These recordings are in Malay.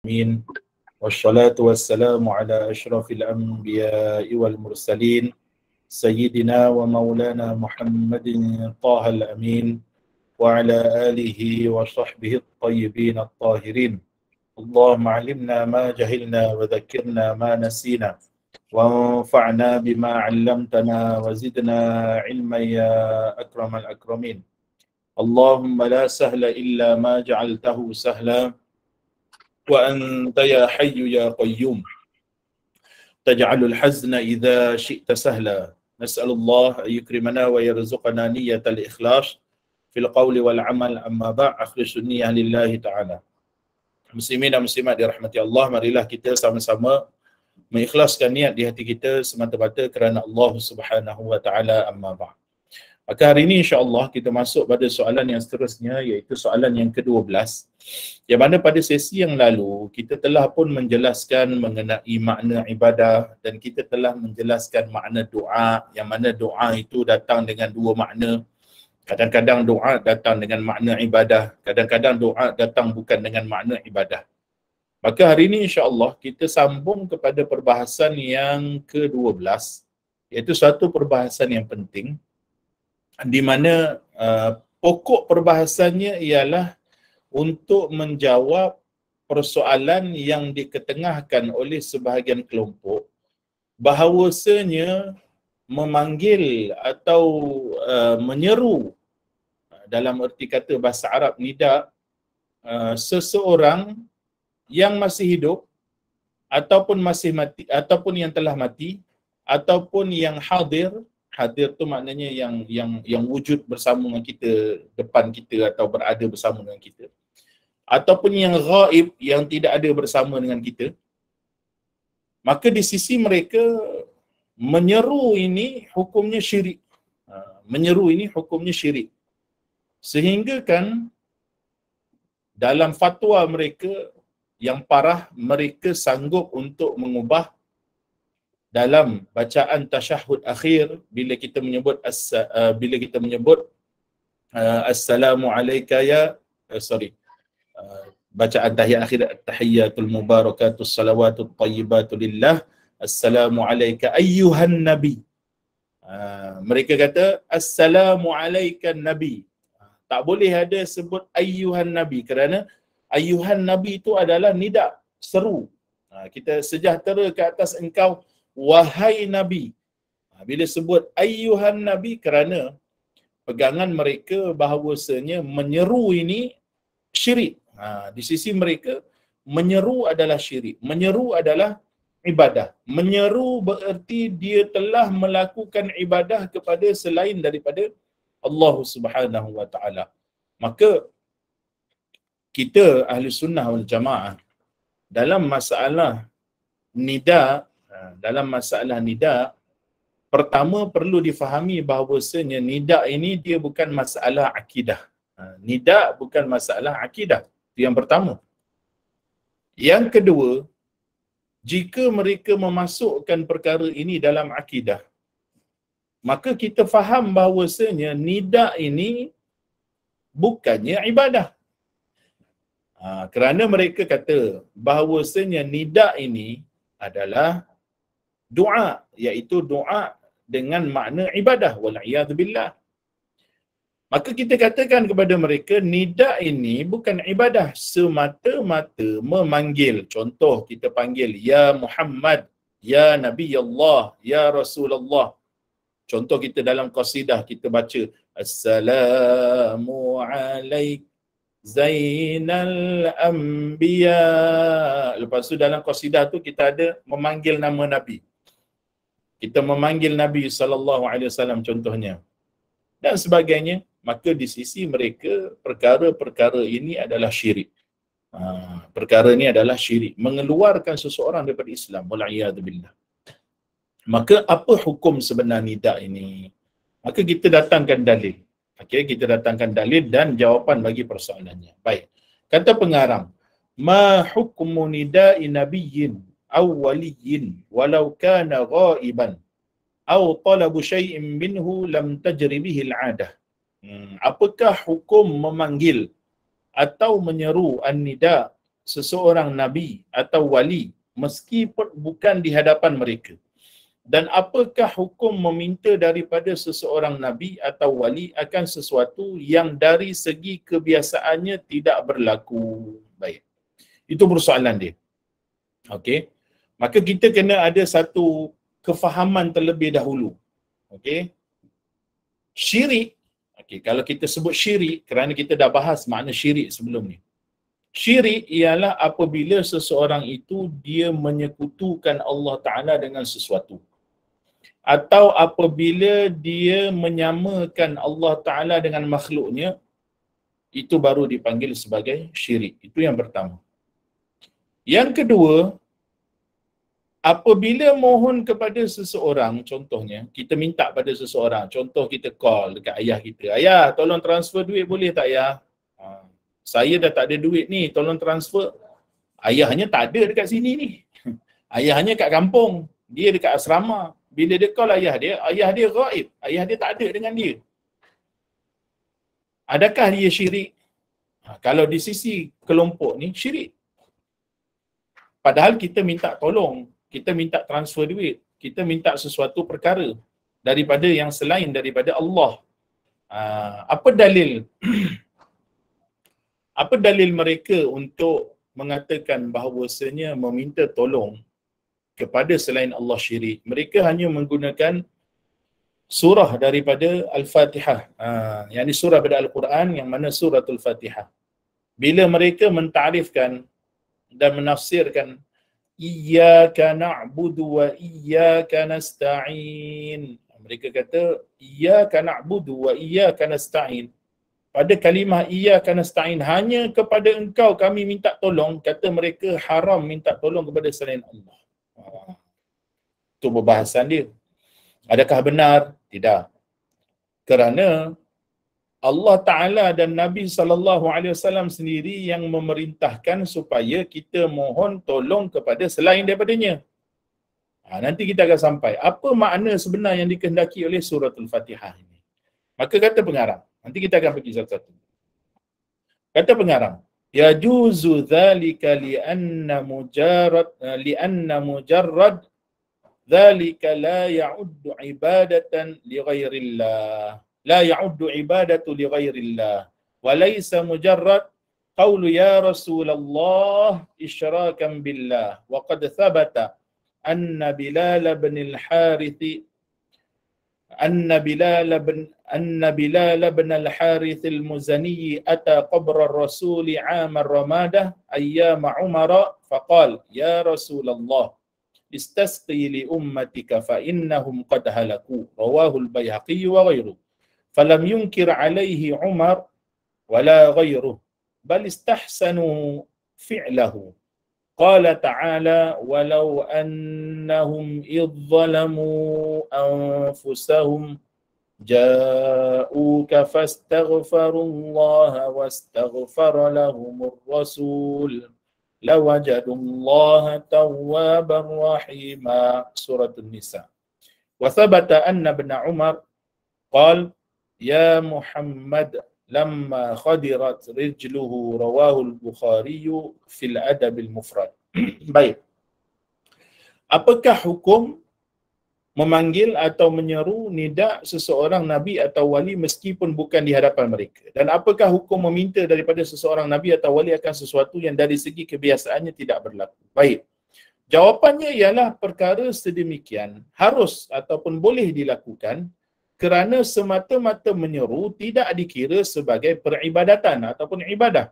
Amin. Wassalatu wassalamu ala ashrafil anbiya'i wal mursalin Sayyidina wa maulana Muhammadin Tahal Amin wa ala alihi wa sahbihi at-tayyibin at-tahirin. Allahumma alimna ma jahilna wa dhakkirna ma nasina wa anfa'na bima 'allamtana wa zidna ilman ya akramal akramin. Allahumma la sahla illa ma ja'altahu sahla wa anta ya hayyu ya qayyum taj'alul hazna idza syi'ta sahla. Nas'alullah an yukrimana wa yarzuqana niyyatal ikhlas fil qawli wal amal, amma ba' akhlisun niyyah lillahi ta'ala. Muslimin dan muslimat dirahmati Allah, marilah kita sama-sama mengikhlaskan niat di hati kita semata-mata kerana Allah Subhanahu wa taala, amma ba'. Maka hari ini insya-Allah kita masuk pada soalan yang seterusnya, iaitu soalan yang ke-12. Yang mana pada sesi yang lalu kita telah pun menjelaskan mengenai makna ibadah dan kita telah menjelaskan makna doa, yang mana doa itu datang dengan dua makna. Kadang-kadang doa datang dengan makna ibadah, kadang-kadang doa datang bukan dengan makna ibadah. Maka hari ini insya-Allah kita sambung kepada perbahasan yang ke-12, iaitu satu perbahasan yang penting di mana pokok perbahasannya ialah untuk menjawab persoalan yang diketengahkan oleh sebahagian kelompok bahawasanya memanggil atau menyeru, dalam erti kata bahasa Arab nida, seseorang yang masih hidup ataupun masih mati, ataupun yang telah mati, ataupun yang hadir. Hadir tu maknanya yang wujud bersama dengan kita, depan kita atau berada bersama dengan kita, ataupun yang ghaib, yang tidak ada bersama dengan kita. Maka di sisi mereka menyeru ini hukumnya syirik. Menyeru ini hukumnya syirik. Sehingga kan dalam fatwa mereka yang parah, mereka sanggup untuk mengubah dalam bacaan tasyahud akhir bila kita menyebut assalamu alayka ya bacaan tahiyat akhir, tahiyatul mubarakatus salawatut thayyibatu lillah, assalamu alayka ayyuhan nabi. Mereka kata assalamu alayka nabi. Tak boleh ada sebut ayyuhan nabi kerana ayyuhan nabi itu adalah nida, seru. Kita sejahtera ke atas engkau wahai nabi. Bila sebut ayyuhan nabi, kerana pegangan mereka bahawasanya menyeru ini syirik. Di sisi mereka menyeru adalah syirik, menyeru adalah ibadah. Menyeru bererti dia telah melakukan ibadah kepada selain daripada Allah Subhanahu wa taala. Maka kita ahli sunnah wal jamaah dalam masalah nida, pertama perlu difahami bahawasanya nida ini dia bukan masalah akidah. Nida bukan masalah akidah. Itu yang pertama. Yang kedua, jika mereka memasukkan perkara ini dalam akidah, maka kita faham bahawasanya nida ini bukannya ibadah. Kerana mereka kata bahawasanya nida ini adalah doa, iaitu doa dengan makna ibadah, wal'iyadzubillah. Maka kita katakan kepada mereka, nida ini bukan ibadah, semata-mata memanggil. Contoh, kita panggil ya Muhammad, ya Nabi Allah, ya Rasulullah. Contoh kita dalam qasidah kita baca assalamu alaik Zainal Anbiya. Lepas tu dalam qasidah tu kita ada memanggil nama Nabi. Kita memanggil Nabi SAW contohnya. Dan sebagainya. Maka di sisi mereka perkara-perkara ini adalah syirik. Perkara ini adalah syirik. Mengeluarkan seseorang daripada Islam. Wal'iyadzubillah. Maka apa hukum sebenar nida ini? Maka kita datangkan dalil. Okay, kita datangkan dalil dan jawapan bagi persoalannya. Baik. Kata pengarang, ma hukmu nida'i nabiyyin aw waliyyin walau kana ghaiban aw talabu syai'in minhu lam tajri bihi al-'adah. Apakah hukum memanggil atau menyeru an-nida seseorang nabi atau wali meskipun bukan di hadapan mereka? Dan apakah hukum meminta daripada seseorang nabi atau wali akan sesuatu yang dari segi kebiasaannya tidak berlaku? Baik. Itu persoalan dia. Okey. Maka kita kena ada satu kefahaman terlebih dahulu. Okey. Syirik. Okey, kalau kita sebut syirik, kerana kita dah bahas makna syirik sebelum ni. Syirik ialah apabila seseorang itu dia menyekutukan Allah Ta'ala dengan sesuatu. Atau apabila dia menyamakan Allah Ta'ala dengan makhluknya, itu baru dipanggil sebagai syirik. Itu yang pertama. Yang kedua, apabila mohon kepada seseorang, contohnya, kita minta pada seseorang, contoh kita call dekat ayah kita, ayah tolong transfer duit boleh tak ayah? Saya dah tak ada duit ni, tolong transfer. Ayahnya tak ada dekat sini ni. Ayahnya kat kampung, dia dekat asrama. Bila dia call ayah dia gaib. Ayah dia tak ada dengan dia. Adakah dia syirik? Kalau di sisi kelompok ni, syirik. Padahal kita minta tolong, kita minta transfer duit, kita minta sesuatu perkara daripada yang selain daripada Allah. Apa dalil? Apa dalil mereka untuk mengatakan bahawasanya meminta tolong kepada selain Allah syirik? Mereka hanya menggunakan surah daripada Al-Fatihah. Yang ini surah daripada Al-Quran yang mana suratul Fatihah. Bila mereka mentarifkan dan menafsirkan iyyaka na'budu wa iyyaka nasta'in. Mereka kata iyyaka na'budu wa iyyaka nasta'in. Pada kalimah iyyaka nasta'in, hanya kepada engkau kami minta tolong, kata mereka haram minta tolong kepada selain Allah. Itu perbahasan dia. Adakah benar? Tidak. Kerana Allah Ta'ala dan Nabi SAW sendiri yang memerintahkan supaya kita mohon tolong kepada selain daripadanya. Nanti kita akan sampai. Apa makna sebenar yang dikehendaki oleh suratul Fatihah ini? Maka kata pengarang. Nanti kita akan pergi satu-satu. Kata pengarang. Yajuzu dhalika li'anna mujarrad dhalika la ya'uddu ibadatan li ghairillah. لا يعد عبادة لغير الله وليس مجرد قول يا رسول الله إشراكا بالله وقد ثبت أن بلال بن الحارث المزني أتى قبر الرسول عام الرمادة أيام عمر فقال يا رسول الله استسقي لأمتك فإنهم قد هلكوا رواه البيهقي وغيره فلم ينكر عليه عمر ولا غيره بل استحسنوا فعله قال تعالى ولو أنهم إذ ظلموا أنفسهم جاءوك فاستغفروا الله واستغفر لهم الرسول لوجدوا الله توابا رحيما سورة النساء وثبت أن ابن عمر قال يا محمد لما خدرت رجله رواه البخاري في الأدب المفرد. Baik. Apakah hukum memanggil atau menyeru nida seseorang nabi atau wali meskipun bukan di hadapan mereka? Dan apakah hukum meminta daripada seseorang nabi atau wali akan sesuatu yang dari segi kebiasaannya tidak berlaku? Baik. Jawapannya ialah perkara sedemikian harus ataupun boleh dilakukan kerana semata-mata menyeru tidak dikira sebagai peribadatan ataupun ibadah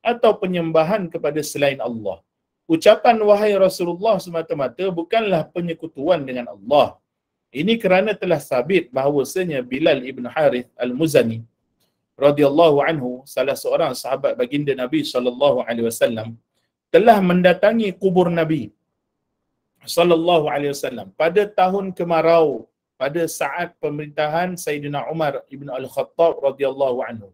atau penyembahan kepada selain Allah. Ucapan wahai Rasulullah semata-mata bukanlah penyekutuan dengan Allah. Ini kerana telah sabit bahawasanya Bilal ibn Harith al-Muzani radhiyallahu anhu, salah seorang sahabat baginda Nabi SAW, telah mendatangi kubur Nabi SAW pada tahun kemarau, pada saat pemerintahan Sayyidina Umar ibn Al-Khattab radhiyallahu anhu.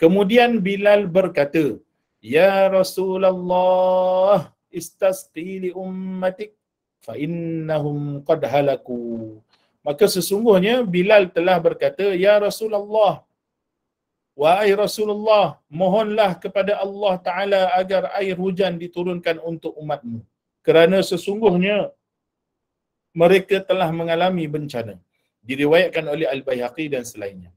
Kemudian Bilal berkata, Ya Rasulullah, istasqi li ummatik fa innahum qad halaku. Maka sesungguhnya Bilal telah berkata, Ya Rasulullah, Wahai Rasulullah, mohonlah kepada Allah Ta'ala agar air hujan diturunkan untuk umatmu. Kerana sesungguhnya mereka telah mengalami bencana. Diriwayatkan oleh Al-Baihaqi dan selainnya.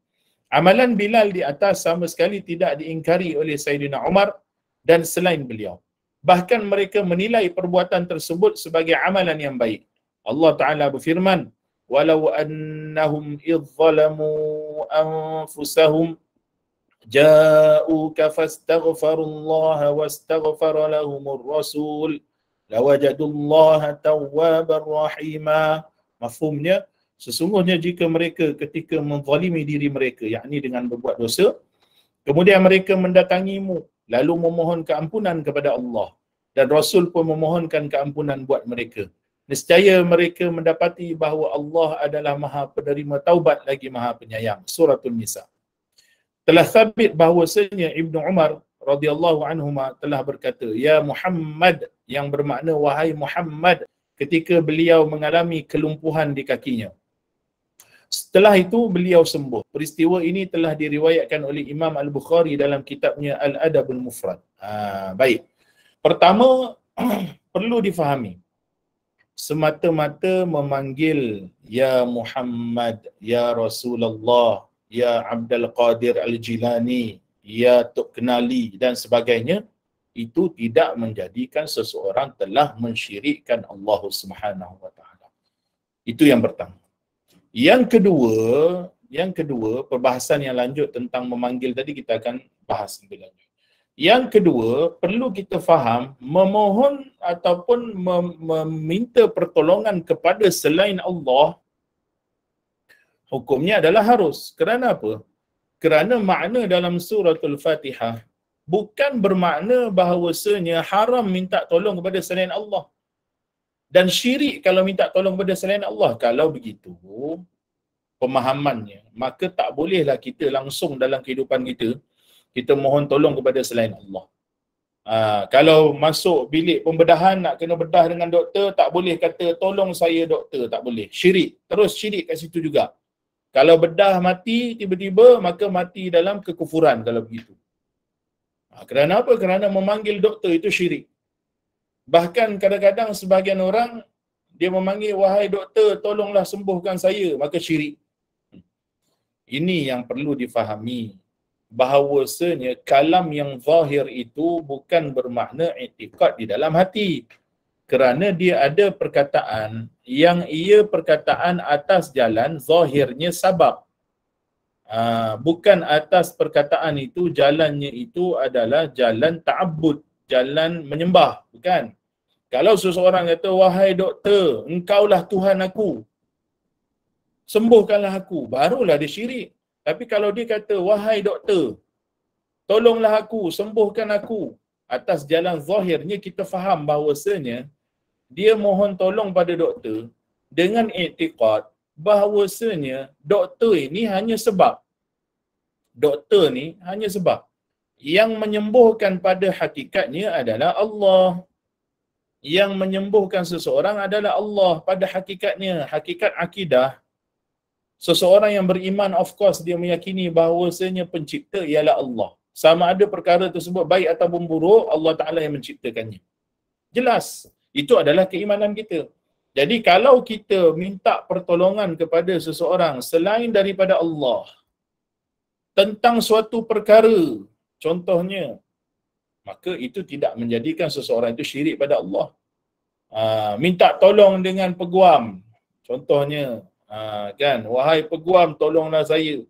Amalan Bilal di atas sama sekali tidak diingkari oleh Sayyidina Umar dan selain beliau. Bahkan mereka menilai perbuatan tersebut sebagai amalan yang baik. Allah Ta'ala berfirman, "Walau annahum idh zalamu anfusahum ja'uka fastaghfarullaha wastaghfara lahumur rasul lawajadullaha tawwabar rahima." Mafhumnya, sesungguhnya jika mereka ketika menzalimi diri mereka, yakni dengan berbuat dosa, kemudian mereka mendatangimu lalu memohon keampunan kepada Allah dan Rasul pun memohonkan keampunan buat mereka, nescaya mereka mendapati bahawa Allah adalah Maha Penerima Taubat lagi Maha Penyayang. Suratul Nisa. Telah sabit bahawasanya Ibnu Umar radhiyallahu anhuma telah berkata, "Ya Muhammad," yang bermakna wahai Muhammad, ketika beliau mengalami kelumpuhan di kakinya. Setelah itu beliau sembuh. Peristiwa ini telah diriwayatkan oleh Imam Al-Bukhari dalam kitabnya Al-Adabul Mufrad. Baik. Pertama, perlu difahami, semata-mata memanggil Ya Muhammad, Ya Rasulullah, Ya Abdul Qadir Al-Jilani, Ya Tok Kenali dan sebagainya, itu tidak menjadikan seseorang telah mensyirikkan Allah Subhanahu wa taala. Itu yang pertama. Yang kedua, perbahasan yang lanjut tentang memanggil tadi kita akan bahas lebih lanjut. Yang kedua, perlu kita faham, memohon ataupun meminta pertolongan kepada selain Allah, hukumnya adalah harus. Kerana apa? Kerana makna dalam suratul Fatihah bukan bermakna bahawasanya haram minta tolong kepada selain Allah. Dan syirik kalau minta tolong kepada selain Allah. Kalau begitu, pemahamannya, maka tak bolehlah kita langsung dalam kehidupan kita mohon tolong kepada selain Allah. Kalau masuk bilik pembedahan nak kena bedah dengan doktor, tak boleh kata tolong saya doktor, tak boleh. Syirik, terus syirik kat situ juga. Kalau bedah mati tiba-tiba, maka mati dalam kekufuran kalau begitu. Kerana apa? Kerana memanggil doktor itu syirik. Bahkan kadang-kadang sebahagian orang dia memanggil, wahai doktor tolonglah sembuhkan saya, maka syirik. Ini yang perlu difahami, bahawasanya kalam yang zahir itu bukan bermakna i'tiqad di dalam hati. Kerana dia ada perkataan yang ia perkataan atas jalan zahirnya sabab. Bukan atas perkataan itu jalannya itu adalah jalan ta'abbud, jalan menyembah, bukan. Kalau seseorang kata, wahai doktor, engkaulah Tuhan aku, sembuhkanlah aku, barulah dia syirik. Tapi kalau dia kata, wahai doktor, tolonglah aku, sembuhkan aku, atas jalan zahirnya kita faham bahawasanya dia mohon tolong pada doktor dengan i'tiqad bahawasanya doktor ini hanya sebab. Doktor ni hanya sebab. Yang menyembuhkan pada hakikatnya adalah Allah. Yang menyembuhkan seseorang adalah Allah pada hakikatnya. Hakikat akidah, seseorang yang beriman, of course dia meyakini bahawasanya pencipta ialah Allah. Sama ada perkara tersebut baik ataupun buruk, Allah Ta'ala yang menciptakannya. Jelas, itu adalah keimanan kita. Jadi kalau kita minta pertolongan kepada seseorang selain daripada Allah tentang suatu perkara, contohnya, maka itu tidak menjadikan seseorang itu syirik pada Allah. Minta tolong dengan peguam, contohnya, kan, wahai peguam tolonglah saya,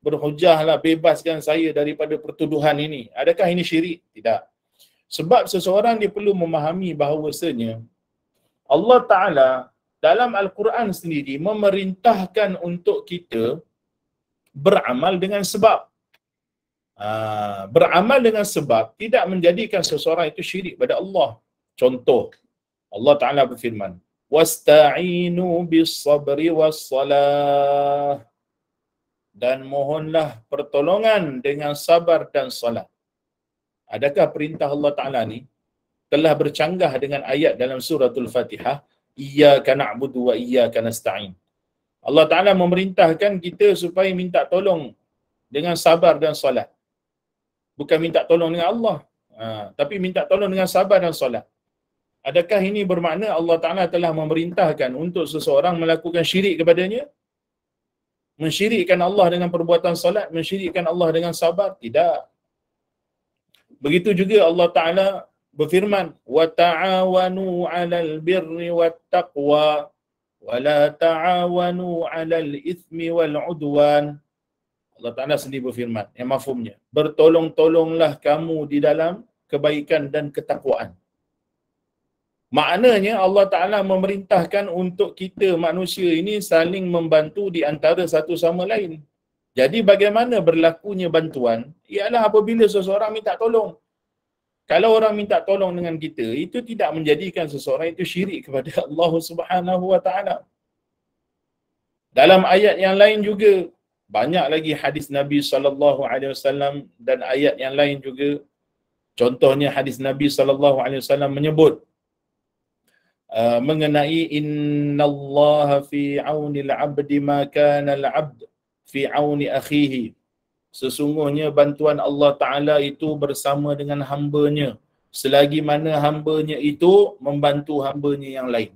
berhujahlah, bebaskan saya daripada pertuduhan ini. Adakah ini syirik? Tidak. Sebab seseorang dia perlu memahami bahawasanya Allah Ta'ala dalam Al-Quran sendiri memerintahkan untuk kita beramal dengan sebab. Beramal dengan sebab tidak menjadikan seseorang itu syirik pada Allah. Contoh, Allah Ta'ala berfirman, wasta'inu bis-sabri was-salah, dan mohonlah pertolongan dengan sabar dan salat. Adakah perintah Allah Ta'ala ni telah bercanggah dengan ayat dalam suratul Fatihah, iyyaka na'budu wa iyyaka nasta'in? Allah Ta'ala memerintahkan kita supaya minta tolong dengan sabar dan solat. Bukan minta tolong dengan Allah, tapi minta tolong dengan sabar dan solat. Adakah ini bermakna Allah Ta'ala telah memerintahkan untuk seseorang melakukan syirik kepadanya? Mensyirikkan Allah dengan perbuatan solat, mensyirikkan Allah dengan sabar? Tidak. Begitu juga Allah Ta'ala berfirman, وَتَعَاوَنُوا عَلَى الْبِرِّ وَالتَّقْوَى وَلَا تَعَاوَنُوا عَلَى الْإِثْمِ وَالْعُدْوَانِ. Allah Ta'ala sendiri berfirman, yang mafhumnya, bertolong-tolonglah kamu di dalam kebaikan dan ketakwaan. Maknanya Allah Ta'ala memerintahkan untuk kita manusia ini saling membantu di antara satu sama lain. Jadi bagaimana berlakunya bantuan? Ialah apabila seseorang minta tolong. Kalau orang minta tolong dengan kita, itu tidak menjadikan seseorang itu syirik kepada Allah Subhanahu Wa Ta'ala. Dalam ayat yang lain juga, banyak lagi hadis Nabi SAW dan ayat yang lain juga. Contohnya hadis Nabi SAW menyebut mengenai innallaha fi aunil abdi ma kana al-abd fi auni akhihi. Sesungguhnya bantuan Allah Ta'ala itu bersama dengan hambanya selagi mana hambanya itu membantu hambanya yang lain.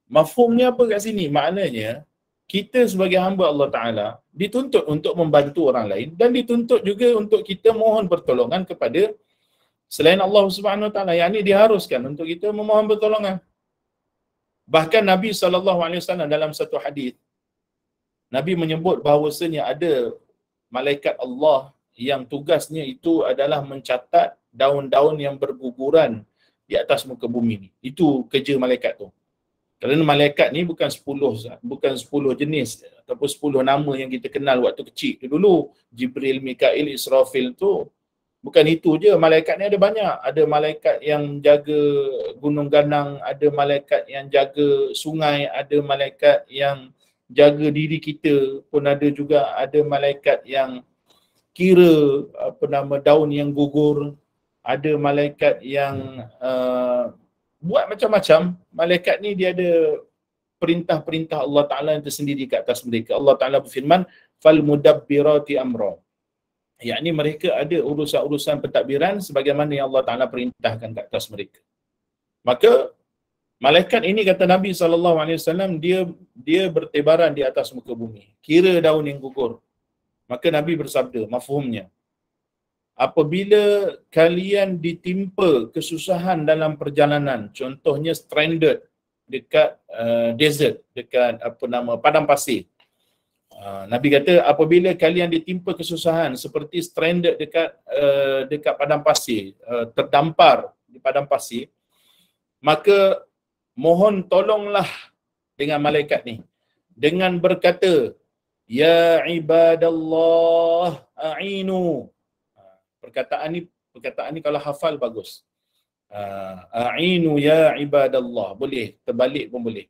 Mafhumnya apa kat sini? Maknanya kita sebagai hamba Allah Ta'ala dituntut untuk membantu orang lain dan dituntut juga untuk kita mohon pertolongan kepada selain Allah Subhanahu Wa Ta'ala. Yang ini diharuskan untuk kita memohon pertolongan. Bahkan Nabi SAW dalam satu hadis, Nabi menyebut bahawasanya ada malaikat Allah yang tugasnya itu adalah mencatat daun-daun yang berguguran di atas muka bumi ni. Itu kerja malaikat tu. Kerana malaikat ni bukan 10 jenis ataupun 10 nama yang kita kenal waktu kecil tu dulu. Jibril, Mikail, Israfil tu. Bukan itu je, malaikat ni ada banyak. Ada malaikat yang jaga gunung ganang, ada malaikat yang jaga sungai, ada malaikat yang jaga diri kita pun ada juga, ada malaikat yang kira daun yang gugur, ada malaikat yang buat macam-macam. Malaikat ni dia ada perintah-perintah Allah Ta'ala yang tersendiri ke atas mereka. Allah Ta'ala berfirman, فَالْمُدَبِّرَاتِ أَمْرًا. Yakni mereka ada urusan-urusan pentadbiran sebagaimana yang Allah Ta'ala perintahkan ke atas mereka. Maka malaikat ini kata Nabi SAW, dia bertebaran di atas muka bumi. Kira daun yang gugur. Maka Nabi bersabda, mafhumnya, apabila kalian ditimpa kesusahan dalam perjalanan, contohnya stranded dekat desert, dekat padang pasir. Nabi kata apabila kalian ditimpa kesusahan seperti stranded dekat padang pasir, terdampar di padang pasir, maka mohon tolonglah dengan malaikat ni dengan berkata, ya ibadallah a'inu. Perkataan ni kalau hafal bagus. A'inu ya ibadallah, boleh terbalik pun boleh.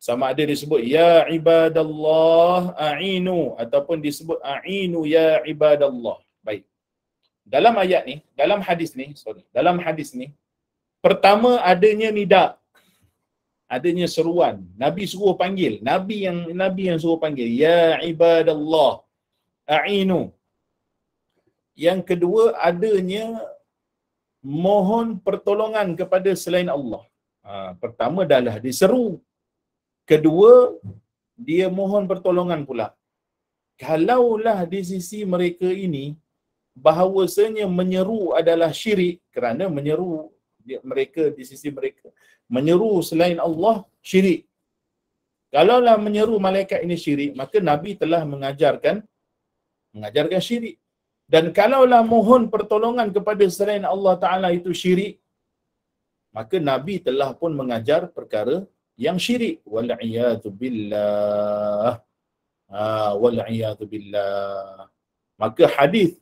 Sama ada disebut ya ibadallah a'inu ataupun disebut a'inu ya ibadallah. Baik. Dalam ayat ni, dalam hadis ni pertama adanya nida, adanya seruan. Nabi suruh panggil, Nabi yang suruh panggil ya ibadallah a'inu. Yang kedua adanya mohon pertolongan kepada selain Allah. Pertama adalah diseru. Kedua, dia mohon pertolongan pula. Kalaulah di sisi mereka ini bahawasanya menyeru adalah syirik, kerana menyeru mereka di sisi mereka menyeru selain Allah syirik. Kalaulah menyeru malaikat ini syirik, maka Nabi telah mengajarkan syirik. Dan kalaulah mohon pertolongan kepada selain Allah Ta'ala itu syirik, maka Nabi telah pun mengajar perkara yang syirik. Wal'iyadu billah. Wal'iyadu billah. Maka hadis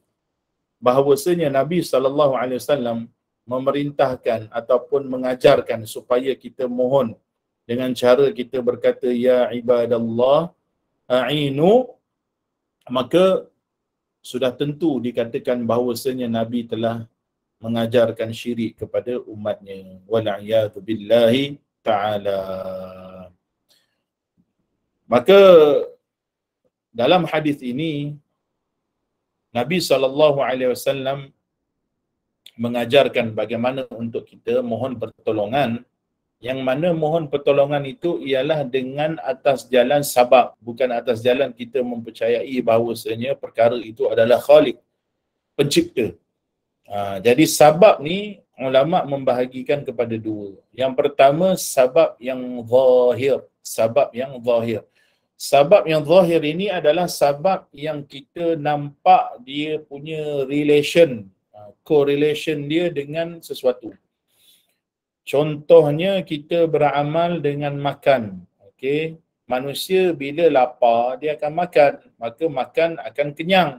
bahawasanya Nabi SAW memerintahkan ataupun mengajarkan supaya kita mohon dengan cara kita berkata ya ibadallah a'inu, maka sudah tentu dikatakan bahawasanya Nabi telah mengajarkan syirik kepada umatnya. Wal'iyadu billahi ta'ala. Maka dalam hadis ini Nabi SAW mengajarkan bagaimana untuk kita mohon pertolongan, yang mana mohon pertolongan itu ialah dengan atas jalan sabab, bukan atas jalan kita mempercayai bahawasanya perkara itu adalah Khaliq, pencipta. Jadi sabab ni ulama membahagikan kepada dua. Yang pertama sabab yang zahir, sabab yang zahir. Sabab yang zahir ini adalah sabab yang kita nampak dia punya relation, correlation dia dengan sesuatu. Contohnya kita beramal dengan makan. Okey, manusia bila lapar dia akan makan, maka makan akan kenyang.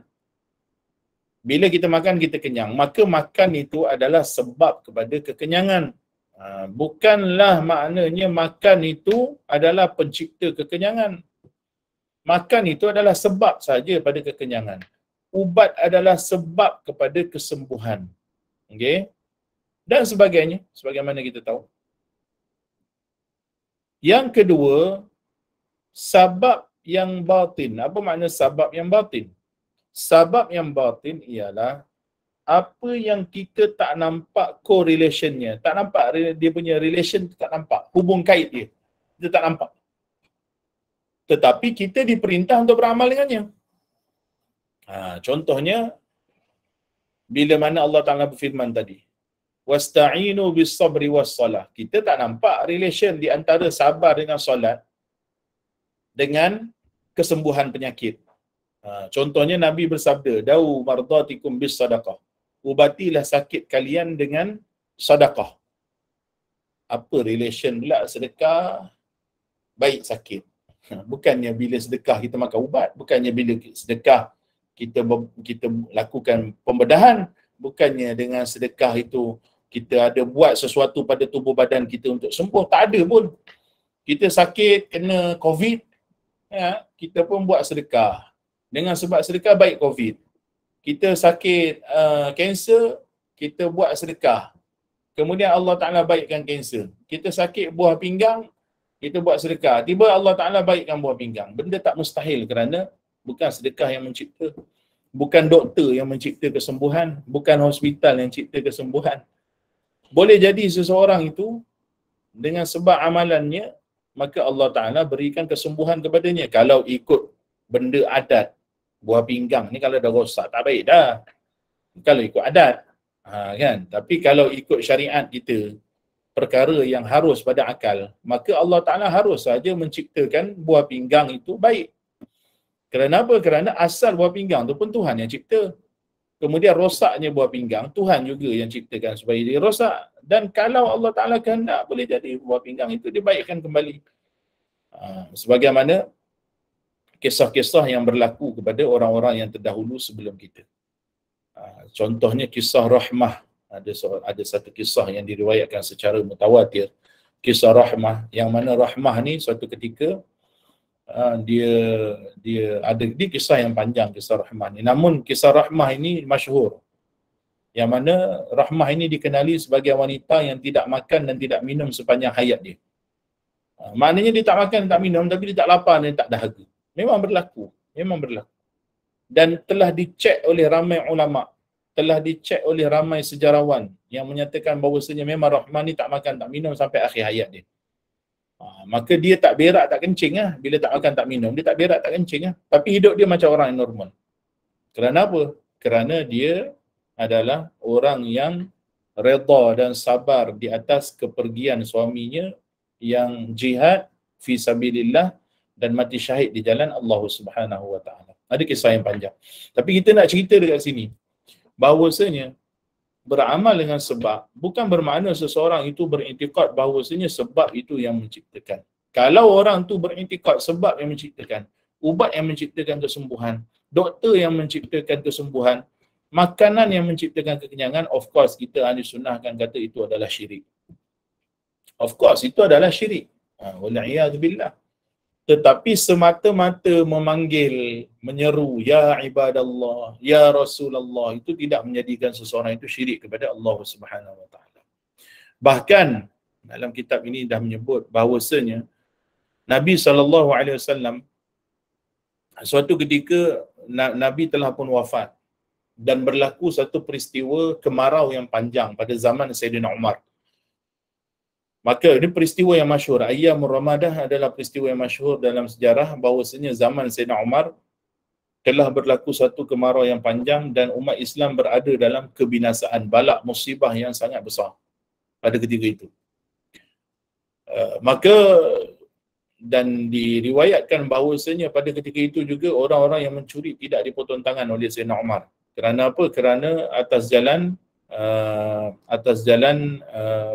Bila kita makan kita kenyang, maka makan itu adalah sebab kepada kekenyangan. Bukanlah maknanya makan itu adalah pencipta kekenyangan. Makan itu adalah sebab saja pada kekenyangan. Ubat adalah sebab kepada kesembuhan. Okey? Dan sebagainya, sebagaimana kita tahu. Yang kedua, sabab yang batin. Apa makna sabab yang batin? Sabab yang batin ialah apa yang kita tak nampak correlationnya, tak nampak dia punya relation, tak nampak hubung kait dia, kita tak nampak. Tetapi kita diperintah untuk beramal dengannya. Contohnya, bila mana Allah Ta'ala berfirman tadi, wasta'inu bis sabri was salah. Kita tak nampak relation di antara sabar dengan solat dengan kesembuhan penyakit. Contohnya Nabi bersabda, da'u mardatikum bis sadaqah. Ubatilah sakit kalian dengan sedekah. Apa relation pula sedekah baik sakit? Bukannya bila sedekah kita makan ubat, bukannya bila sedekah kita lakukan pembedahan, bukannya dengan sedekah itu kita ada buat sesuatu pada tubuh badan kita untuk sembuh. Tak ada pun. Kita sakit, kena COVID, kita pun buat sedekah. Dengan sebab sedekah baik COVID. Kita sakit kanser, kita buat sedekah. Kemudian Allah Ta'ala baikkan kanser. Kita sakit buah pinggang, kita buat sedekah. Tiba Allah Ta'ala baikkan buah pinggang. Benda tak mustahil kerana bukan sedekah yang mencipta. Bukan doktor yang mencipta kesembuhan. Bukan hospital yang cipta kesembuhan. Boleh jadi seseorang itu dengan sebab amalannya, maka Allah Ta'ala berikan kesembuhan kepadanya. Kalau ikut benda adat, buah pinggang ni kalau dah rosak tak baik dah. Kalau ikut adat. Kan? Tapi kalau ikut syariat kita, perkara yang harus pada akal, maka Allah Ta'ala harus saja menciptakan buah pinggang itu baik. Kerana apa? Kerana asal buah pinggang tu pun Tuhan yang cipta. Kemudian rosaknya buah pinggang, Tuhan juga yang ciptakan supaya dia rosak. Dan kalau Allah Ta'ala kehendak, boleh jadi buah pinggang itu dibaikkan kembali. Sebagaimana kisah-kisah yang berlaku kepada orang-orang yang terdahulu sebelum kita. Contohnya kisah Rahmah. Ada satu kisah yang diriwayatkan secara mutawatir. Kisah Rahmah, yang mana Rahmah ni suatu ketika dia ada di kisah yang panjang, kisah Rahmah ni. Namun kisah Rahmah ini masyhur. Yang mana Rahmah ini dikenali sebagai wanita yang tidak makan dan tidak minum sepanjang hayat dia. Maknanya dia tak makan, tak minum, tapi dia tak lapar dan tak dahaga. Memang berlaku. Dan telah dicek oleh ramai ulama, telah dicek oleh ramai sejarawan yang menyatakan bahawasanya memang Rahmah ni tak makan, tak minum sampai akhir hayat dia. Maka dia tak berak, tak kencing lah. Bila tak makan, tak minum, dia tak berak, tak kencing lah. Tapi hidup dia macam orang yang normal. Kerana apa? Kerana dia adalah orang yang redha dan sabar di atas kepergian suaminya yang jihad fi sabilillah dan mati syahid di jalan Allah Subhanahu wa taala. Ada kisah yang panjang. Tapi kita nak cerita dekat sini bahawasanya beramal dengan sebab bukan bermakna seseorang itu beriktikad bahawasanya sebab itu yang menciptakan. Kalau orang tu beriktikad sebab yang menciptakan, ubat yang menciptakan kesembuhan, doktor yang menciptakan kesembuhan, makanan yang menciptakan kekenyangan, of course kita ahli sunnah akan kata itu adalah syirik. Of course itu adalah syirik. Wal'iyadzubillah. Tetapi semata-mata memanggil, menyeru, ya ibadallah, ya Rasulullah, itu tidak menjadikan seseorang itu syirik kepada Allah Subhanahu wa taala. Bahkan dalam kitab ini dah menyebut bahawasanya Nabi SAW suatu ketika Nabi telah pun wafat. dan berlaku satu peristiwa kemarau yang panjang pada zaman Sayyidina Umar. Maka ini peristiwa yang masyhur. Ayyamur Ramadah adalah peristiwa yang masyhur dalam sejarah bahawasanya zaman Sayyidina Umar telah berlaku satu kemarau yang panjang dan umat Islam berada dalam kebinasaan, balak musibah yang sangat besar pada ketika itu. Maka dan diriwayatkan bahawasanya pada ketika itu juga orang-orang yang mencuri tidak dipotong tangan oleh Sayyidina Umar. Kerana apa? Kerana atas jalan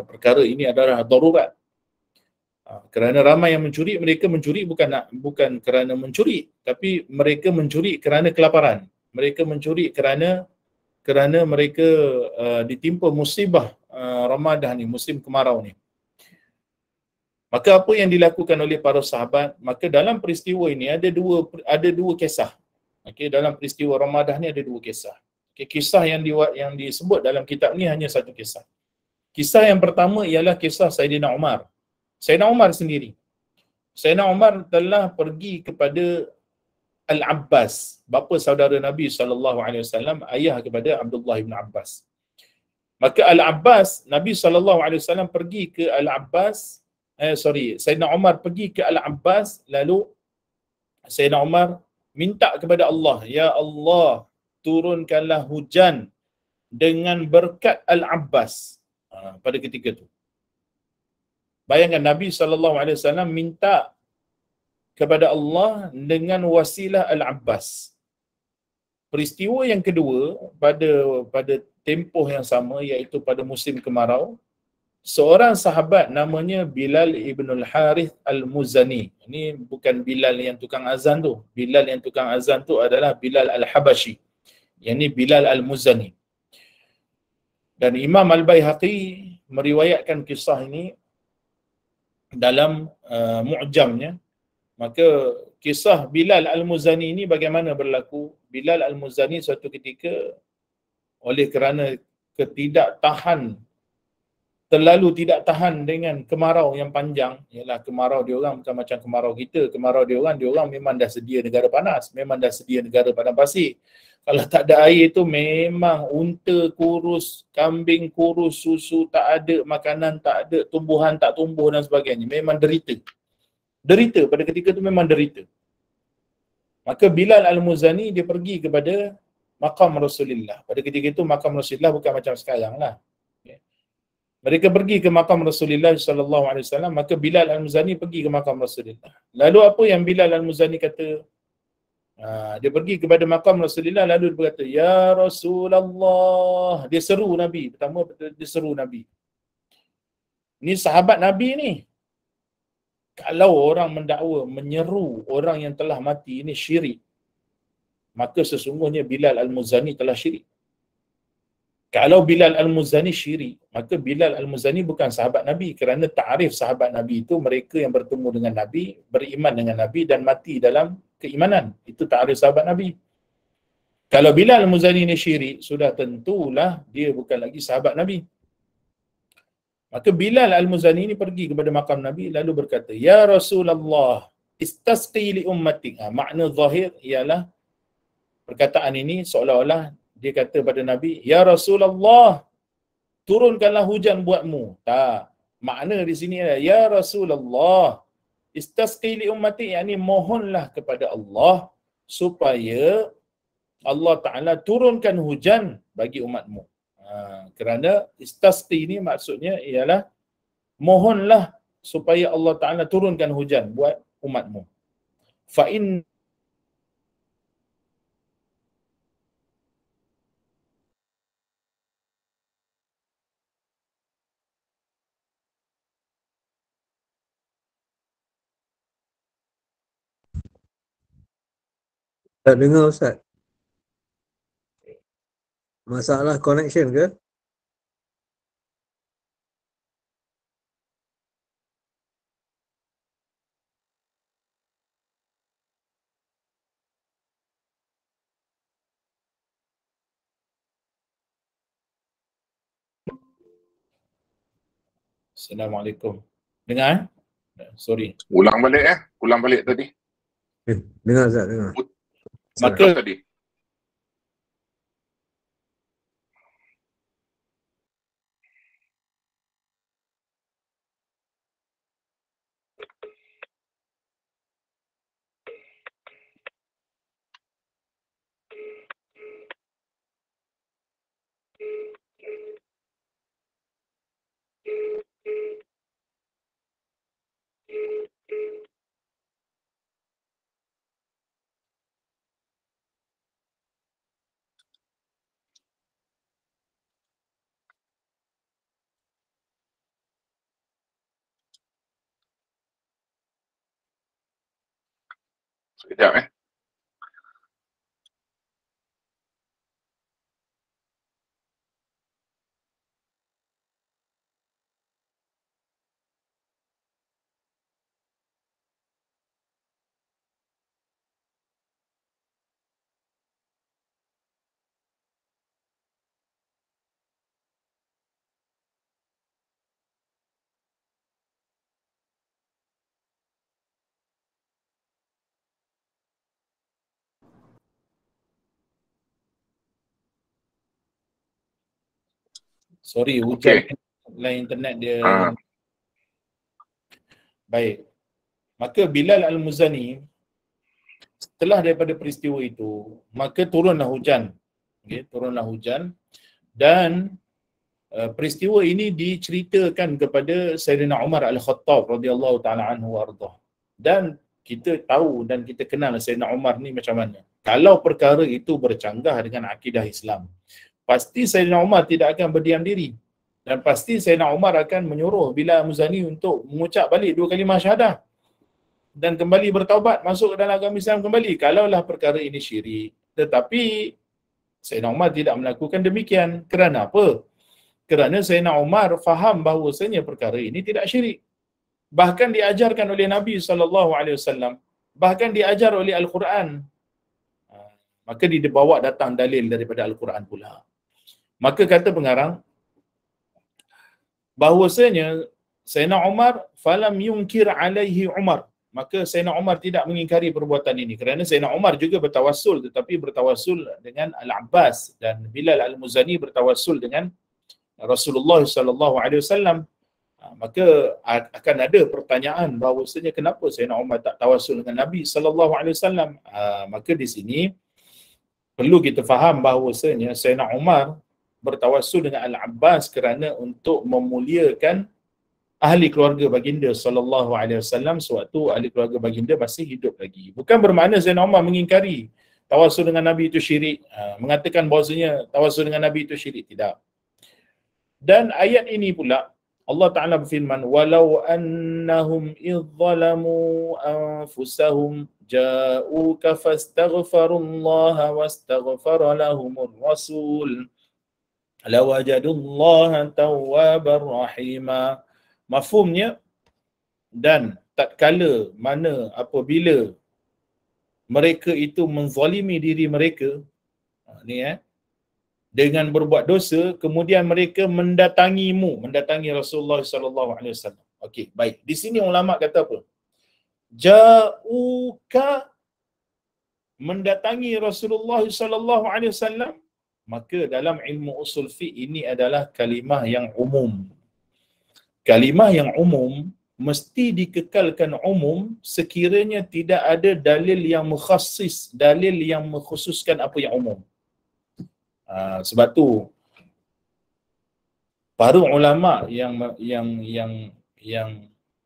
perkara ini adalah darurat. Kerana ramai yang mencuri, mereka mencuri bukan kerana mencuri, tapi mereka mencuri kerana kelaparan. Mereka mencuri kerana mereka ditimpa musibah Ramadah ni, musim kemarau ni. Maka apa yang dilakukan oleh para sahabat? Maka dalam peristiwa ini ada dua kisah. Okey, dalam peristiwa Ramadah ni ada dua kisah. Okay, kisah yang disebut dalam kitab ni hanya satu kisah. Kisah yang pertama ialah kisah Sayyidina Umar. Sayyidina Umar sendiri. Sayyidina Umar telah pergi kepada Al-Abbas, bapa saudara Nabi SAW, ayah kepada Abdullah bin Abbas. Maka Al-Abbas, Nabi SAW pergi ke Al-Abbas, Sayyidina Umar pergi ke Al-Abbas, lalu Sayyidina Umar minta kepada Allah, ya Allah, turunkanlah hujan dengan berkat Al-Abbas. Pada ketika itu, bayangkan Nabi SAW minta kepada Allah dengan wasilah Al-Abbas. Peristiwa yang kedua pada tempoh yang sama, iaitu pada musim kemarau, seorang sahabat namanya Bilal ibn al-Harith al-Muzani. Ini bukan Bilal yang tukang azan tu. Bilal yang tukang azan tu adalah Bilal al-Habashi. Yang ini Bilal al-Muzani. Dan Imam Al-Baihaqi meriwayatkan kisah ini dalam Mu'jamnya. Maka kisah Bilal al-Muzani ini bagaimana berlaku? Bilal al-Muzani suatu ketika oleh kerana terlalu tidak tahan dengan kemarau yang panjang. Ialah kemarau dia orang bukan macam kemarau kita. Kemarau dia orang memang dah sedia negara panas, memang dah sedia negara padang pasir. Kalau tak ada air tu memang unta kurus, kambing kurus, susu tak ada, makanan tak ada, tumbuhan tak tumbuh dan sebagainya. Memang derita. Derita pada ketika tu memang derita. Maka Bilal al-Muzani dia pergi kepada makam Rasulullah. Pada ketika itu makam Rasulullah bukan macam sekarang lah. Mereka pergi ke makam Rasulullah SAW, maka Bilal al-Muzani pergi ke makam Rasulullah. Lalu apa yang Bilal al-Muzani kata? Dia pergi kepada makam Rasulullah lalu dia berkata, ya Rasulullah. Dia seru Nabi. Pertama dia seru Nabi. Ni sahabat Nabi ni. Kalau orang mendakwa, menyeru orang yang telah mati ini syirik, maka sesungguhnya Bilal al-Muzani telah syirik. Kalau Bilal al-Muzani syirik, maka Bilal al-Muzani bukan sahabat Nabi, kerana ta'rif sahabat Nabi itu mereka yang bertemu dengan Nabi, beriman dengan Nabi dan mati dalam keimanan. Itu ta'rif sahabat Nabi. Kalau Bilal al-Muzani ini syirik, sudah tentulah dia bukan lagi sahabat Nabi. Maka Bilal al-Muzani ini pergi kepada makam Nabi lalu berkata, ya Rasulullah, istasqi li ummatik. Makna zahir ialah perkataan ini seolah-olah dia kata pada Nabi, ya Rasulullah, turunkanlah hujan buatmu. Tak. Makna di sini adalah, ya Rasulullah, istasqi li ummatik, yakni mohonlah kepada Allah supaya Allah Ta'ala turunkan hujan bagi umatmu. Kerana istasqi ini maksudnya ialah mohonlah supaya Allah Ta'ala turunkan hujan buat umatmu. Fa'in tak dengar Ustaz. Masalah connection ke? Assalamualaikum. Dengar? Sorry. Ulang balik tadi. Dengar Ustaz, dengar. Maka tadi. Sekejap. Sorry, hujan Okey. lain internet dia. Ah. Baik. Maka Bilal Al-Muzani setelah daripada peristiwa itu, maka turunlah hujan. Okay, turunlah hujan dan peristiwa ini diceritakan kepada Sayyidina Umar Al-Khattab radhiyallahu taala anhu warḍah. Dan kita tahu dan kita kenal Sayyidina Umar ni macam mana. Kalau perkara itu bercanggah dengan akidah Islam, pasti Sayyidina Umar tidak akan berdiam diri. Dan pasti Sayyidina Umar akan menyuruh Bilal Al-Muzani untuk mengucap balik 2 kalimah syahadah dan kembali bertaubat, masuk ke dalam agama Islam kembali. Kalaulah perkara ini syirik. Tetapi Sayyidina Umar tidak melakukan demikian. Kerana apa? Kerana Sayyidina Umar faham bahawasanya perkara ini tidak syirik. Bahkan diajarkan oleh Nabi SAW. Bahkan diajar oleh Al-Quran. Maka dibawa datang dalil daripada Al-Quran pula. Maka kata pengarang, bahawasanya Sayyidina Umar falam yunkir alaihi Umar. Maka Sayyidina Umar tidak mengingkari perbuatan ini. Kerana Sayyidina Umar juga bertawassul, tetapi bertawassul dengan Al-Abbas, dan Bilal Al-Muzani bertawassul dengan Rasulullah SAW. Maka akan ada pertanyaan bahawasanya kenapa Sayyidina Umar tak tawassul dengan Nabi SAW. Maka di sini perlu kita faham bahawasanya Sayyidina Umar bertawassul dengan Al-Abbas kerana untuk memuliakan ahli keluarga baginda SAW sewaktu ahli keluarga baginda masih hidup lagi. Bukan bermakna Sayyidina Umar mengingkari tawassul dengan Nabi itu syirik, mengatakan bahawasanya tawassul dengan Nabi itu syirik, tidak. Dan ayat ini pula Allah Ta'ala berfirman, walau annahum idzalamu anfusahum ja'uka fastaghfarullaha wastaghfara lahumur rasul lawajadullaha tawwabar rahima. Mafhumnya, dan tatkala mana apabila mereka itu menzalimi diri mereka dengan berbuat dosa, kemudian mereka mendatangi Rasulullah SAW. Okey, baik. Di sini ulama kata apa? Ja'uka, mendatangi Rasulullah SAW. Maka dalam ilmu usul fiqh ini adalah kalimah yang umum. Kalimah yang umum mesti dikekalkan umum sekiranya tidak ada dalil yang mukhassis, dalil yang mengkhususkan apa yang umum. Sebab tu para ulama yang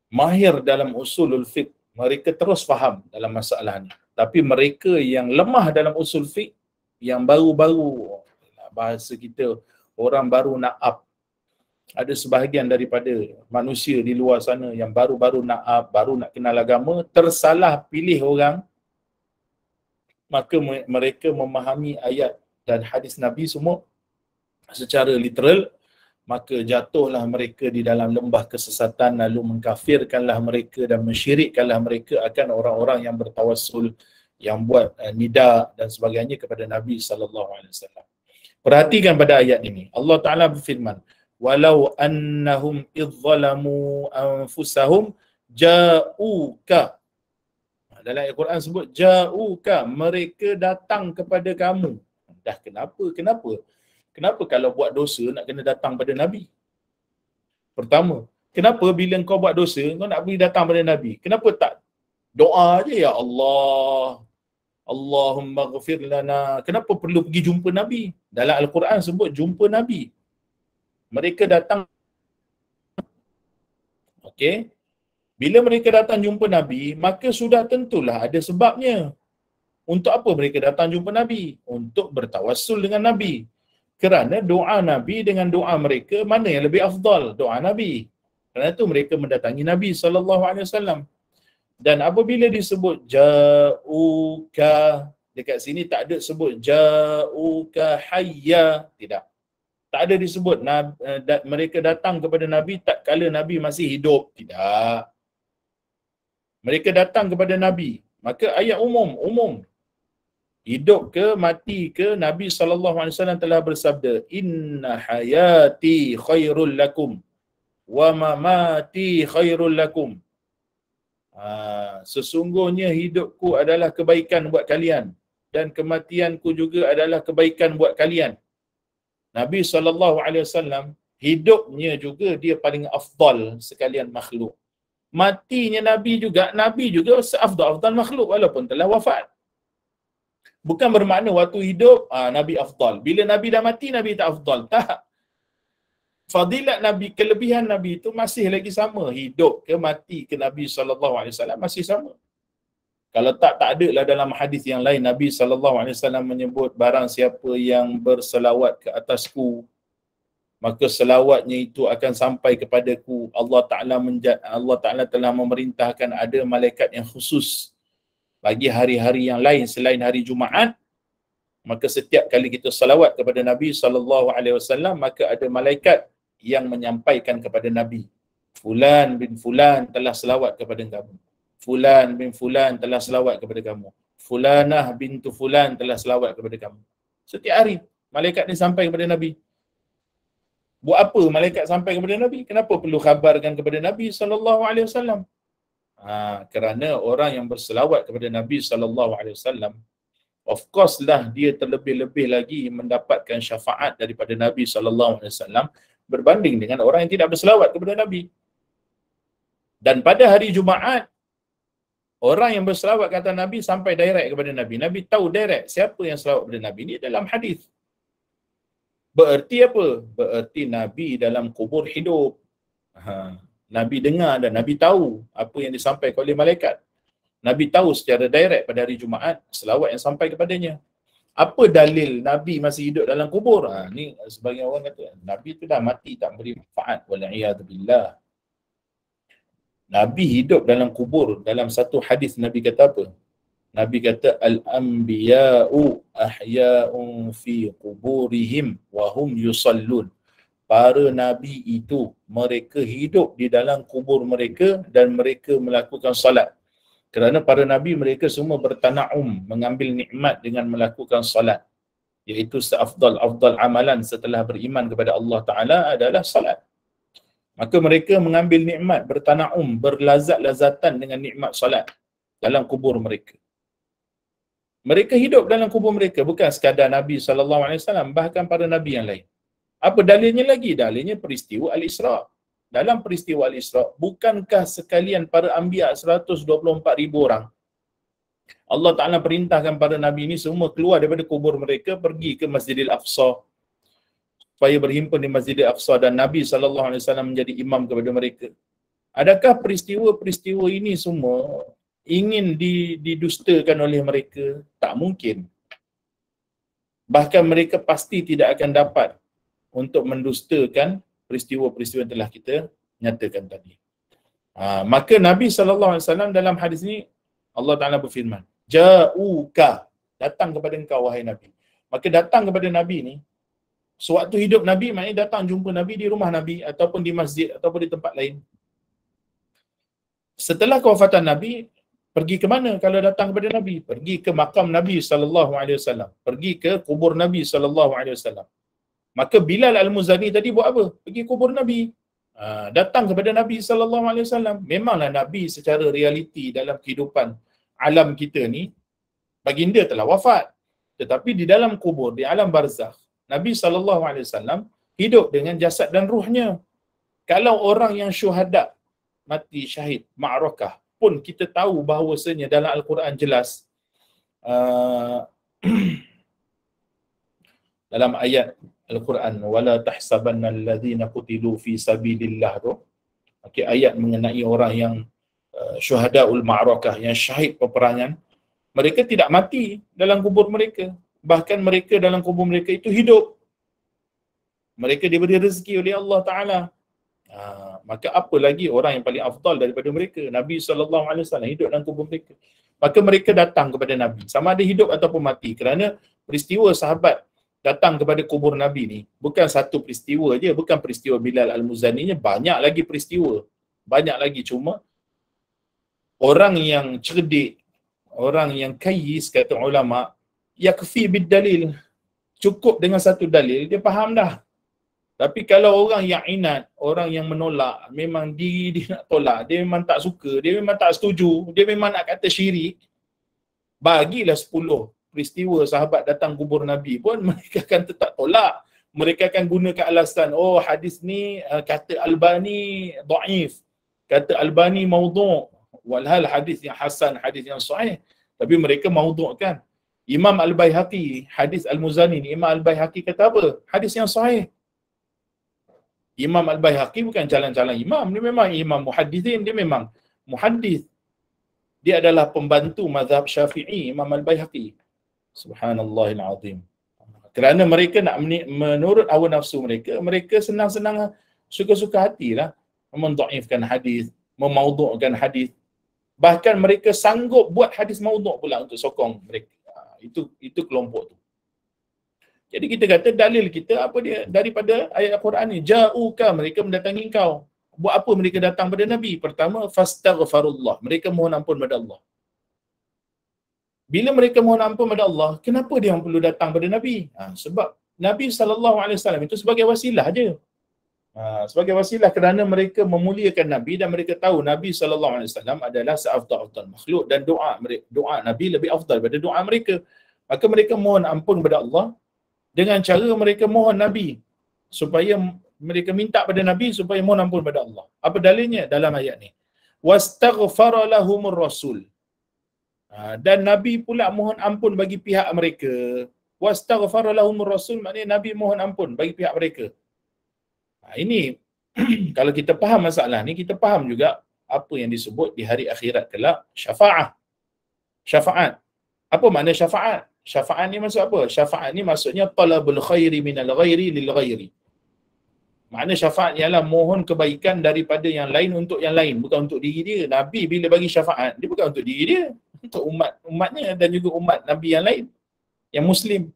mahir dalam usulul fiqh, mereka terus faham dalam masalah ni. Tapi mereka yang lemah dalam usul fiqh, yang baru-baru, bahasa kita orang baru nak up, ada sebahagian daripada manusia di luar sana yang baru-baru nak up, baru nak kenal agama, tersalah pilih orang, maka mereka memahami ayat dan hadis Nabi semua secara literal, maka jatuhlah mereka di dalam lembah kesesatan, lalu mengkafirkanlah mereka dan mensyirikkanlah mereka akan orang-orang yang bertawassul, yang buat nida dan sebagainya kepada Nabi SAW. Perhatikan pada ayat ini. Allah Ta'ala berfirman, walau annahum idzalamu anfusahum ja'uka. Dalam Al-Quran sebut ja'uka, mereka datang kepada kamu. Dah kenapa kalau buat dosa nak kena datang pada Nabi? Pertama, kenapa bila kau buat dosa kau nak pergi datang pada Nabi? Kenapa tak doa je, ya Allah, Allahumma ghafir lana? Kenapa perlu pergi jumpa Nabi? Dalam Al-Quran sebut jumpa Nabi. Mereka datang. Okey. Bila mereka datang jumpa Nabi, maka sudah tentulah ada sebabnya. Untuk apa mereka datang jumpa Nabi? Untuk bertawassul dengan Nabi. Kerana doa Nabi dengan doa mereka, mana yang lebih afdal? Doa Nabi. Kerana itu mereka mendatangi Nabi SAW. Dan apabila disebut ja'uka, dekat sini tak ada sebut ja'uka hayya, tidak. Tak ada disebut mereka datang kepada Nabi tak kala Nabi masih hidup, tidak. Mereka datang kepada Nabi, maka ayat umum. Hidup ke mati ke, Nabi SAW telah bersabda, inna hayati khairul lakum wa mamati khairul lakum. Sesungguhnya hidupku adalah kebaikan buat kalian dan kematianku juga adalah kebaikan buat kalian. Nabi SAW hidupnya juga dia paling afdal sekalian makhluk. Matinya Nabi juga seafdal makhluk walaupun telah wafat. Bukan bermakna waktu hidup Nabi afdal. Bila Nabi dah mati, Nabi tak afdal. Tak. Fadilat Nabi, kelebihan Nabi itu masih lagi sama. Hidup ke mati ke Nabi SAW masih sama. Kalau tak ada lah dalam hadis yang lain Nabi SAW menyebut barang siapa yang berselawat ke atasku, maka selawatnya itu akan sampai kepadaku. Allah Ta'ala telah memerintahkan ada malaikat yang khusus bagi hari-hari yang lain selain hari Jumaat. Maka setiap kali kita salawat kepada Nabi SAW, maka ada malaikat yang menyampaikan kepada Nabi, Fulan bin Fulan telah selawat kepada kamu. Fulan bin Fulan telah selawat kepada kamu. Fulanah bintu Fulan telah selawat kepada kamu. Setiap hari malaikat ni sampai kepada Nabi. Buat apa malaikat sampai kepada Nabi? Kenapa perlu khabarkan kepada Nabi SAW? Kerana orang yang berselawat kepada Nabi SAW, of course lah dia terlebih-lebih lagi mendapatkan syafaat daripada Nabi SAW berbanding dengan orang yang tidak berselawat kepada Nabi. Dan pada hari Jumaat, orang yang berselawat kata Nabi sampai direct kepada Nabi. Nabi tahu direct siapa yang selawat kepada Nabi. Ini dalam hadis. Bererti apa? Bererti Nabi dalam kubur hidup. Nabi dengar dan Nabi tahu apa yang disampaikan oleh malaikat. Nabi tahu secara direct pada hari Jumaat selawat yang sampai kepadanya. Apa dalil Nabi masih hidup dalam kubur? Ni sebagian orang kata Nabi tu dah mati tak beri manfaat. Wal'iyadzubillah. Nabi hidup dalam kubur. Dalam satu hadis Nabi kata apa? Nabi kata al-anbiya'u ahya'un fi quburihim wa hum yusallun. Para nabi itu mereka hidup di dalam kubur mereka dan mereka melakukan salat. Kerana para nabi mereka semua bertana'um, mengambil nikmat dengan melakukan salat. Iaitu seafdal amalan setelah beriman kepada Allah Ta'ala adalah salat. Maka mereka mengambil nikmat, bertana'um, berlazat-lazatan dengan nikmat salat dalam kubur mereka. Mereka hidup dalam kubur mereka, bukan sekadar Nabi SAW, bahkan para Nabi yang lain. Apa dalilnya lagi? Dalilnya peristiwa Al-Isra. Dalam peristiwa Al-Isra, bukankah sekalian para anbiya 124,000 orang? Allah Ta'ala perintahkan para Nabi ini semua keluar daripada kubur mereka, pergi ke Masjidil Aqsa, supaya berhimpun di Masjidil Aqsa, dan Nabi SAW menjadi imam kepada mereka. Adakah peristiwa-peristiwa ini semua ingin didustakan oleh mereka? Tak mungkin. Bahkan mereka pasti tidak akan dapat untuk mendustakan peristiwa-peristiwa yang telah kita nyatakan tadi. Maka Nabi SAW dalam hadis ini, Allah Ta'ala berfirman, Ja'uka, datang kepada engkau wahai Nabi. Maka datang kepada Nabi ni, sewaktu hidup Nabi, maknanya datang jumpa Nabi di rumah Nabi, ataupun di masjid, ataupun di tempat lain. Setelah kewafatan Nabi, pergi ke mana kalau datang kepada Nabi? Pergi ke makam Nabi SAW. Pergi ke kubur Nabi SAW. Maka Bilal Al-Muzani tadi buat apa? Pergi kubur Nabi. Datang kepada Nabi SAW. Memanglah Nabi secara realiti dalam kehidupan alam kita ni, baginda telah wafat. Tetapi di dalam kubur, di alam barzakh, Nabi SAW hidup dengan jasad dan ruhnya. Kalau orang yang syuhada, mati syahid, ma'rakah, pun kita tahu bahawasanya dalam Al-Quran jelas, dalam ayat Al-Quran, wala tahsabanna alladhina qutilu fi sabilillah tu, okay, ayat mengenai orang yang syuhadaul ma'rakah, yang syahid peperangan, mereka tidak mati dalam kubur mereka, bahkan mereka dalam kubur mereka itu hidup. Mereka diberi rezeki oleh Allah Ta'ala. Maka apa lagi orang yang paling afdal daripada mereka? Nabi SAW hidup dalam kubur mereka. Maka mereka datang kepada Nabi, sama ada hidup ataupun mati. Kerana peristiwa sahabat datang kepada kubur Nabi ni bukan satu peristiwa je, bukan peristiwa Bilal Al-Muzani-nya, banyak lagi peristiwa. Banyak lagi, cuma orang yang cerdik, orang yang kayis, kata ulama, yakfi bid dalil, cukup dengan satu dalil dia faham dah. Tapi kalau orang yang inat, orang yang menolak, memang dia nak tolak, dia memang tak suka, dia memang tak setuju, dia memang nak kata syirik, bagilah 10 peristiwa sahabat datang kubur Nabi pun mereka akan tetap tolak. Mereka akan gunakan alasan, oh hadis ni kata Albani dhaif, kata Albani maudhu', walhal hadis yang hasan, hadis yang sahih, tapi mereka maudhu' kan. Imam Al-Baihaqi, hadis Al-Muzani ni, Imam Al-Baihaqi kata apa? Hadis yang sahih. Imam Al-Baihaqi bukan calon-calon imam, dia memang imam muhaddithin, dia memang muhaddith. Dia adalah pembantu mazhab Syafi'i, Imam Al-Baihaqi. Subhanallahil azim. Kerana mereka nak menurut hawa nafsu mereka, mereka senang-senang suka-suka hatilah mendhaifkan hadis, memaudhu'kan hadis. Bahkan mereka sanggup buat hadis maudhu' pula untuk sokong mereka. Itu kelompok tu. Jadi kita kata dalil kita apa dia? Daripada ayat Al-Quran ni, ja'uka, mereka mendatangi engkau. Buat apa mereka datang pada Nabi? Pertama, fastaghfarullah, mereka mohon ampun pada Allah. Bila mereka mohon ampun pada Allah, kenapa dia yang perlu datang pada Nabi? Sebab Nabi SAW itu sebagai wasilah aja. Sebagai wasilah kerana mereka memuliakan Nabi dan mereka tahu Nabi SAW adalah seafdal-afdal makhluk dan doa Nabi lebih afdal daripada doa mereka. Maka mereka mohon ampun kepada Allah dengan cara mereka mohon Nabi supaya mereka minta pada Nabi supaya mohon ampun pada Allah. Apa dalilnya? Dalam ayat ni. Wastaghfara lahumur rasul. Dan Nabi pula mohon ampun bagi pihak mereka. Wastaghfara lahumur rasul maknanya Nabi mohon ampun bagi pihak mereka. Ini kalau kita faham masalah ni, kita faham juga apa yang disebut di hari akhirat kelak, syafaat. Syafaat. Apa makna syafaat? Syafaat ni maksud apa? Syafaat ni maksudnya talabul khairi minal ghairi lil ghairi. Makna syafaat ialah mohon kebaikan daripada yang lain untuk yang lain, bukan untuk diri dia. Nabi bila bagi syafaat, dia bukan untuk diri dia, untuk umatnya dan juga umat Nabi yang lain, yang Muslim.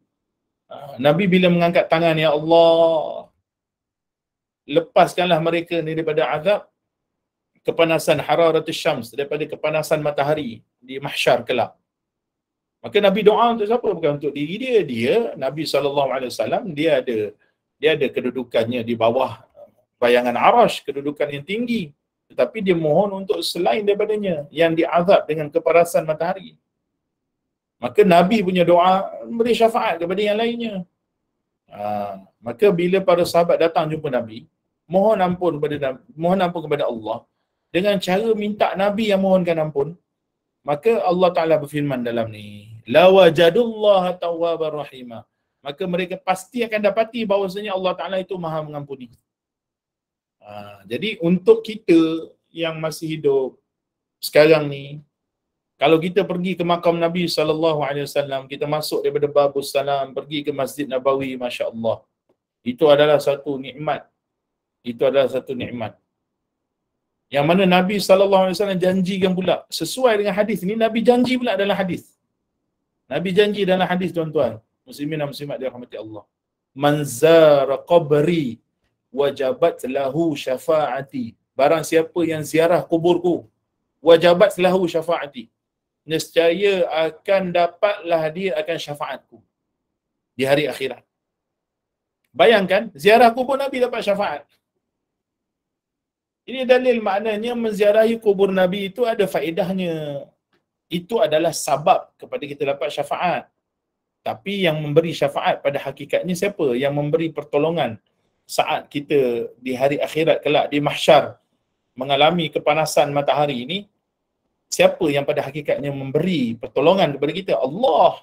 Nabi bila mengangkat tangan, ya Allah, lepaskanlah mereka ni daripada azab kepanasan hararatus syams, daripada kepanasan matahari di mahsyar kelak. Maka Nabi doa untuk siapa? Bukan untuk diri dia. Dia, Nabi SAW, dia ada kedudukannya di bawah bayangan arash, kedudukan yang tinggi. Tetapi dia mohon untuk selain daripadanya yang diazab dengan kepanasan matahari. Maka Nabi punya doa beri syafaat kepada yang lainnya. Maka bila para sahabat datang jumpa Nabi, mohon ampun kepada Allah dengan cara minta Nabi yang mohonkan ampun, maka Allah Ta'ala berfirman dalam ni, la wajadullaha tawwabar rahimah, maka mereka pasti akan dapati bahawasanya Allah Ta'ala itu maha mengampuni. Jadi untuk kita yang masih hidup sekarang ni, kalau kita pergi ke makam Nabi SAW, kita masuk daripada Babus Salam, pergi ke Masjid Nabawi, Masya Allah, itu adalah satu nikmat. Itu adalah satu nikmat. Yang mana Nabi SAW janjikan pula, sesuai dengan hadis ni, Nabi janji pula dalam hadis. Nabi janji dalam hadis, tuan-tuan, muslimin dan muslimat dirahmati Allah. Man zara qabri wajabat lahu syafaati. Barang siapa yang ziarah kuburku, wajabat lahu syafaati, nescaya akan dapatlah dia akan syafaatku di hari akhirat. Bayangkan, ziarah kubur Nabi dapat syafaat. Ini dalil maknanya menziarahi kubur Nabi itu ada faedahnya. Itu adalah sabab kepada kita dapat syafaat. Tapi yang memberi syafaat pada hakikatnya siapa? Yang memberi pertolongan saat kita di hari akhirat kelak, di mahsyar, mengalami kepanasan matahari ini, siapa yang pada hakikatnya memberi pertolongan kepada kita? Allah.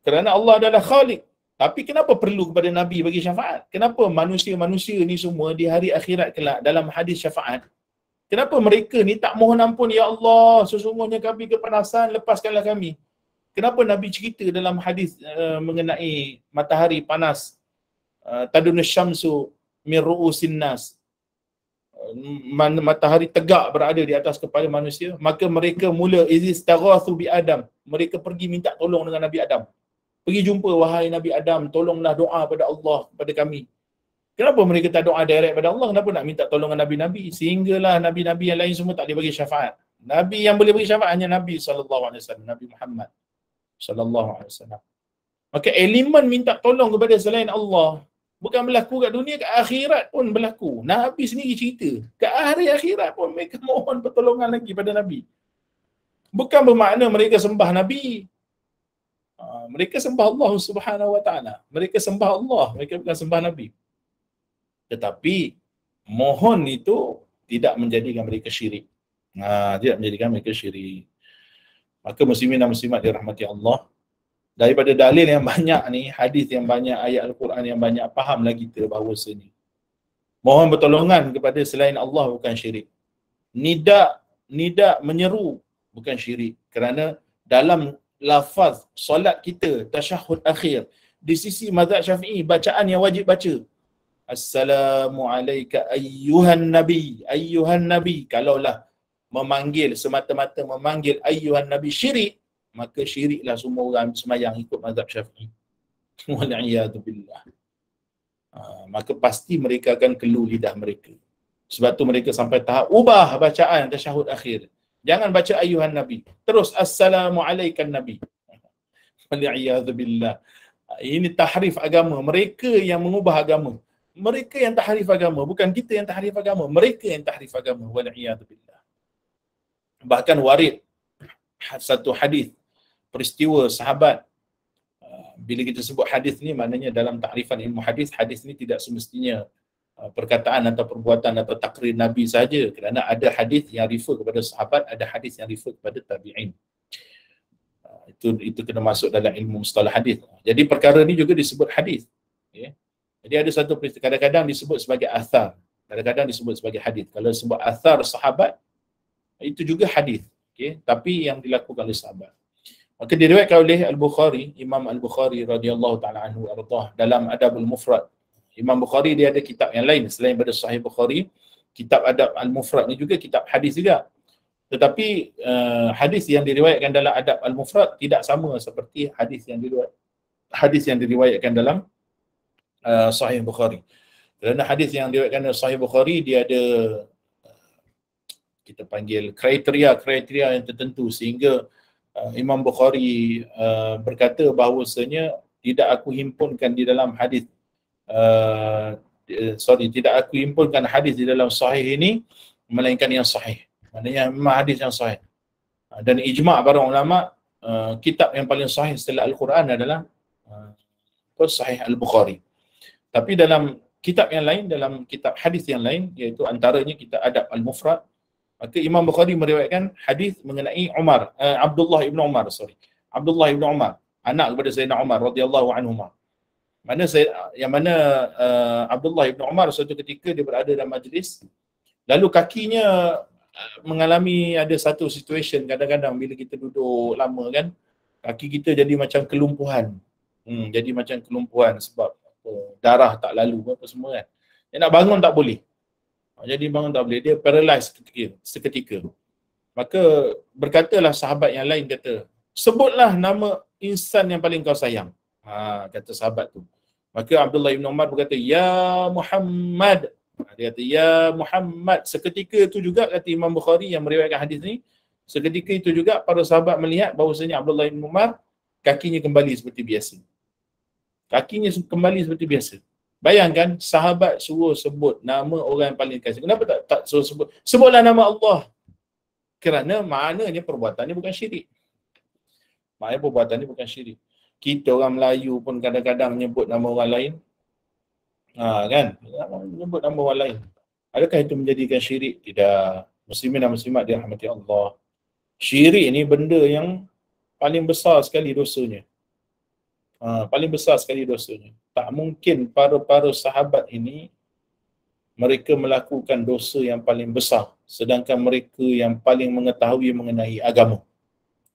Kerana Allah adalah Khaliq. Tapi kenapa perlu kepada Nabi bagi syafaat? Kenapa manusia-manusia ni semua di hari akhirat kelak dalam hadis syafaat, kenapa mereka ni tak mohon ampun, ya Allah, sesungguhnya kami kepanasan, lepaskanlah kami? Kenapa Nabi cerita dalam hadis mengenai matahari panas, tadunus syamsu min ru'usin nas, matahari tegak berada di atas kepala manusia, maka mereka mula istaghathu bi Adam. Mereka pergi minta tolong dengan Nabi Adam. Pergi jumpa, wahai Nabi Adam, tolonglah doa pada Allah pada kami. Kenapa mereka tak doa direct pada Allah? Kenapa nak minta tolongan Nabi-Nabi? Sehinggalah Nabi-Nabi yang lain semua tak boleh bagi syafaat. Nabi yang boleh bagi syafaat hanya Nabi SAW, Nabi Muhammad SAW. Maka elemen minta tolong kepada selain Allah bukan berlaku kat dunia, kat akhirat pun berlaku. Nabi sendiri cerita, kat hari akhirat pun mereka mohon pertolongan lagi pada Nabi. Bukan bermakna mereka sembah Nabi. Mereka sembah Allah Subhanahu Wa Taala. Mereka sembah Allah, mereka bukan sembah Nabi. Tetapi mohon itu tidak menjadikan mereka syirik. Tidak menjadikan mereka syirik. Maka muslimin dan muslimat dirahmati Allah, daripada dalil yang banyak ni, hadis yang banyak, ayat Al-Quran yang banyak, fahamlah kita bahawasanya mohon pertolongan kepada selain Allah bukan syirik. Nida menyeru bukan syirik, kerana dalam lafaz solat kita tasyahud akhir di sisi mazhab Syafi'i, bacaan yang wajib baca Assalamualaikum ayyuhan nabi, ayyuhan nabi. Kalaulah memanggil semata-mata memanggil ayyuhan nabi syirik, maka syiriklah semua orang semayang ikut mazhab Syafi'i. Wal'iyadu billah. Maka pasti mereka akan kelu lidah mereka. Sebab tu mereka sampai tahap ubah bacaan tasyahud akhir. Jangan baca ayyuhan nabi, terus assalamualaikum nabi. Wal'iyadu billah. Ini tahrif agama. Mereka yang mengubah agama. Mereka yang tahrif agama, bukan kita yang tahrif agama. Mereka yang tahrif agama. Wal'iyadu billah. Bahkan warid satu hadis peristiwa sahabat. Bila kita sebut hadis ni, maknanya dalam takrifan ilmu hadis, hadis ni tidak semestinya perkataan atau perbuatan atau takrir Nabi saja, kerana ada hadis yang refer kepada sahabat, ada hadis yang refer kepada tabi'in. Itu kena masuk dalam ilmu mustalah hadis. Jadi perkara ni juga disebut hadis. Okay. Jadi ada satu peristiwa, kadang-kadang disebut sebagai athar, kadang-kadang disebut sebagai hadis. Kalau sebut athar sahabat, itu juga hadis. Okay. Tapi yang dilakukan oleh sahabat. Maka diriwayatkan oleh Al-Bukhari, Imam Al-Bukhari radhiyallahu taala anhu ardah, dalam Adabul Mufrad. Imam Bukhari dia ada kitab yang lain selain daripada Sahih Bukhari. Kitab Adab Al-Mufrad ni juga kitab hadis juga. Tetapi hadis yang diriwayatkan dalam Adab Al-Mufrad tidak sama seperti hadis yang diriwayatkan dalam Sahih Bukhari. Kerana hadis yang diriwayatkan dalam Sahih Bukhari dia ada kita panggil kriteria yang tertentu, sehingga Imam Bukhari berkata bahawasanya tidak aku himpunkan di dalam hadis tidak aku himpunkan hadis di dalam sahih ini melainkan yang sahih. Maknanya memang hadis yang sahih. Dan ijma' para ulama, kitab yang paling sahih setelah Al-Quran adalah Sahih Al-Bukhari. Tapi dalam kitab yang lain, dalam kitab hadis yang lain, iaitu antaranya kitab Adab Al-Mufrad, maka Imam Bukhari meriwayatkan hadis mengenai Abdullah ibn Umar, anak kepada Sayyidina Umar radhiyallahu anhuma. Abdullah ibn Umar suatu ketika dia berada dalam majlis, lalu kakinya mengalami ada satu situation, kadang-kadang bila kita duduk lama kan, kaki kita jadi macam kelumpuhan. Jadi macam kelumpuhan sebab darah tak lalu apa semua kan. Dia nak bangun tak boleh. Jadi bangun tak boleh, dia paralyzed seketika. Maka berkatalah sahabat yang lain, kata, sebutlah nama insan yang paling kau sayang. Kata sahabat tu. Maka Abdullah ibn Umar berkata, ya Muhammad. Dia kata, ya Muhammad. Seketika itu juga, kata Imam Bukhari yang meriwayatkan hadis ni, seketika itu juga para sahabat melihat bahawasanya Abdullah ibn Umar kakinya kembali seperti biasa. Kakinya kembali seperti biasa. Bayangkan sahabat suruh sebut nama orang yang paling kasih. Kenapa tak suruh sebut? Sebutlah nama Allah. Kerana maknanya perbuatannya bukan syirik. Maknanya perbuatannya bukan syirik. Kita orang Melayu pun kadang-kadang menyebut nama orang lain. Kan? Menyebut nama orang lain. Adakah itu menjadikan syirik? Tidak. Muslimin dan muslimat dirahmati Allah. Syirik ni benda yang paling besar sekali dosanya. Paling besar sekali dosanya. Tak mungkin para sahabat ini mereka melakukan dosa yang paling besar, sedangkan mereka yang paling mengetahui mengenai agama.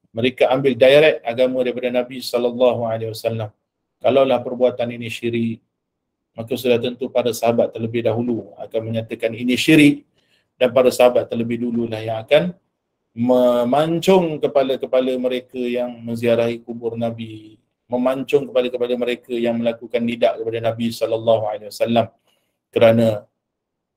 Mereka ambil direct agama daripada Nabi SAW. Kalaulah perbuatan ini syirik, maka sudah tentu para sahabat terlebih dahulu akan menyatakan ini syirik, dan para sahabat terlebih dululah yang akan memancung kepala-kepala mereka yang menziarahi kubur Nabi, memancung kepala-kepala mereka yang melakukan nidak kepada Nabi SAW, kerana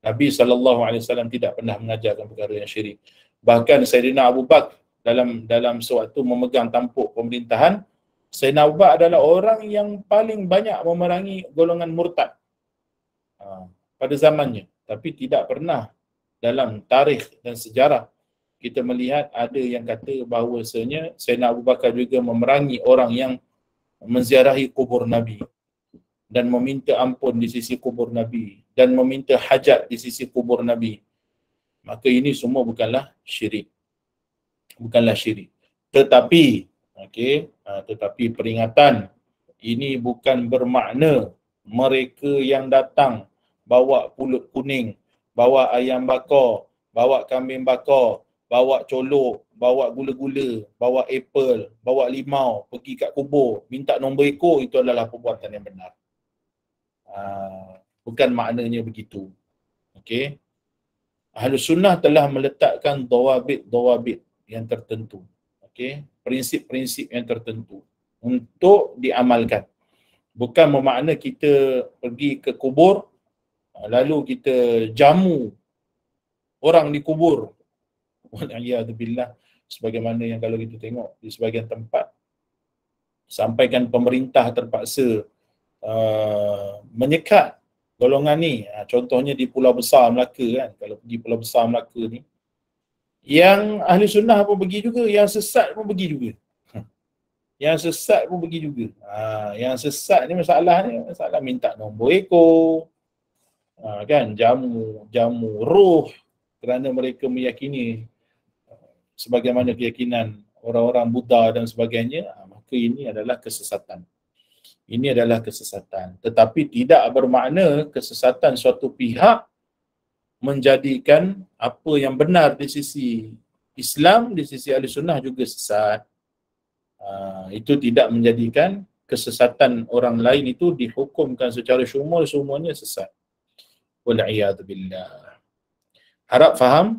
Nabi SAW tidak pernah mengajarkan perkara yang syirik. Bahkan Sayyidina Abu Bakar dalam sewaktu memegang tampuk pemerintahan, Sayyidina Abu Bakar adalah orang yang paling banyak memerangi golongan murtad pada zamannya. Tapi tidak pernah dalam tarikh dan sejarah kita melihat ada yang kata bahawasanya Sayyidina Abu Bakar juga memerangi orang yang menziarahi kubur Nabi dan meminta ampun di sisi kubur Nabi dan meminta hajat di sisi kubur Nabi. Maka ini semua bukanlah syirik. Bukanlah syirik. Tetapi tetapi peringatan ini bukan bermakna mereka yang datang bawa pulut kuning, bawa ayam bakar, bawa kambing bakar, bawa colok, bawa gula-gula, bawa apple, bawa limau, pergi kat kubur, minta nombor ekor, itu adalah perbuatan yang benar. Bukan maknanya begitu. Okey. Ahlus Sunnah telah meletakkan dawabit yang tertentu. Okey, prinsip-prinsip yang tertentu untuk diamalkan. Bukan bermakna kita pergi ke kubur lalu kita jamu orang di kubur. Wal'iyadzubillah, sebagaimana yang kalau kita tengok di sebahagian tempat sampaikan pemerintah terpaksa menyekat golongan ni. Contohnya di Pulau Besar Melaka kan, kalau pergi Pulau Besar Melaka ni, yang ahli sunnah pun pergi juga, yang sesat pun pergi juga. Yang sesat pun pergi juga. Yang sesat ni masalah minta nombor ekor, kan, jamu roh, kerana mereka meyakini sebagaimana keyakinan orang-orang Buddha dan sebagainya. Maka ini adalah kesesatan. Ini adalah kesesatan. Tetapi tidak bermakna kesesatan suatu pihak menjadikan apa yang benar di sisi Islam, di sisi Ahli Sunnah juga sesat. Itu tidak menjadikan kesesatan orang lain itu dihukumkan secara syumul semuanya sesat. Wal'iyadzubillah. Harap faham.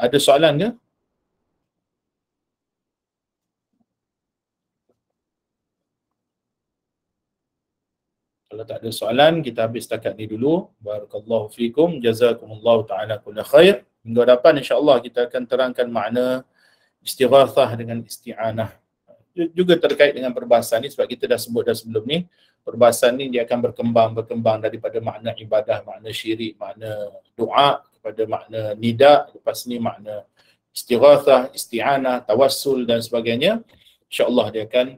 Ada soalan ke? Kalau tak ada soalan, kita habis setakat ni dulu. Barakallahu fikum, jazakumullahu ta'ala kulla khair. Minggu depan insya-Allah kita akan terangkan makna istighathah dengan isti'anah. Juga terkait dengan perbahasan ni, sebab kita dah sebut dah sebelum ni, perbahasan ni dia akan berkembang daripada makna ibadah, makna syirik, makna doa, kepada makna nida, lepas ni makna istighathah, isti'anah, tawassul dan sebagainya. InsyaAllah dia akan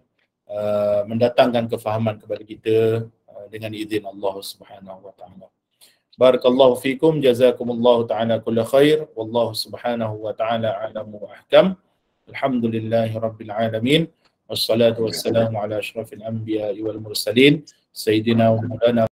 mendatangkan kefahaman kepada kita dengan izin Allah Subhanahu wa taala. Barakallahu fikum, jazakumullahu ta'ala kulla khair, wallahu subhanahu wa ta'ala a'lamu wa ahkam. Alhamdulillahi rabbil alamin. Wassalatu wassalamu ala asyrafil anbiya'i wal mursalin, sayyidina wa maulana